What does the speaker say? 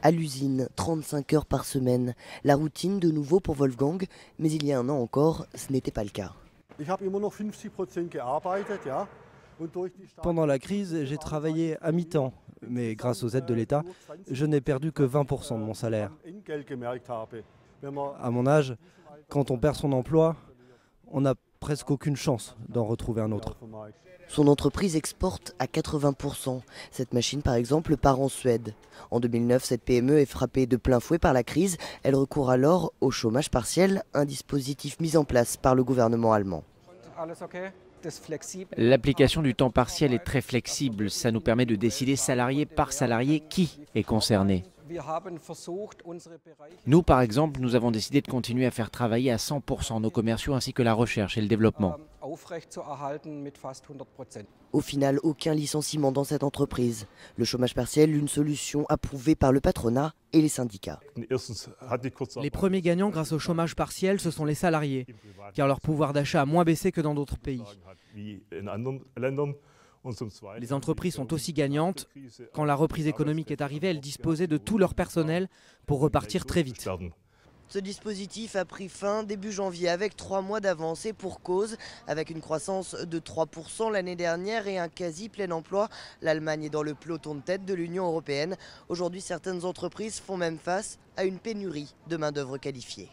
À l'usine, 35 heures par semaine. La routine de nouveau pour Wolfgang, mais il y a un an encore, ce n'était pas le cas. Pendant la crise, j'ai travaillé à mi-temps, mais grâce aux aides de l'État, je n'ai perdu que 20% de mon salaire. À mon âge, quand on perd son emploi, on n'a presque aucune chance d'en retrouver un autre. Son entreprise exporte à 80%. Cette machine, par exemple, part en Suède. En 2009, cette PME est frappée de plein fouet par la crise. Elle recourt alors au chômage partiel, un dispositif mis en place par le gouvernement allemand. L'application du temps partiel est très flexible. Ça nous permet de décider salarié par salarié qui est concerné. Nous, par exemple, nous avons décidé de continuer à faire travailler à 100% nos commerciaux ainsi que la recherche et le développement. Au final, aucun licenciement dans cette entreprise. Le chômage partiel, une solution approuvée par le patronat et les syndicats. Les premiers gagnants grâce au chômage partiel, ce sont les salariés, car leur pouvoir d'achat a moins baissé que dans d'autres pays. Les entreprises sont aussi gagnantes. Quand la reprise économique est arrivée, elles disposaient de tout leur personnel pour repartir très vite. Ce dispositif a pris fin début janvier avec 3 mois d'avance et pour cause. Avec une croissance de 3% l'année dernière et un quasi plein emploi, l'Allemagne est dans le peloton de tête de l'Union européenne. Aujourd'hui, certaines entreprises font même face à une pénurie de main-d'œuvre qualifiée.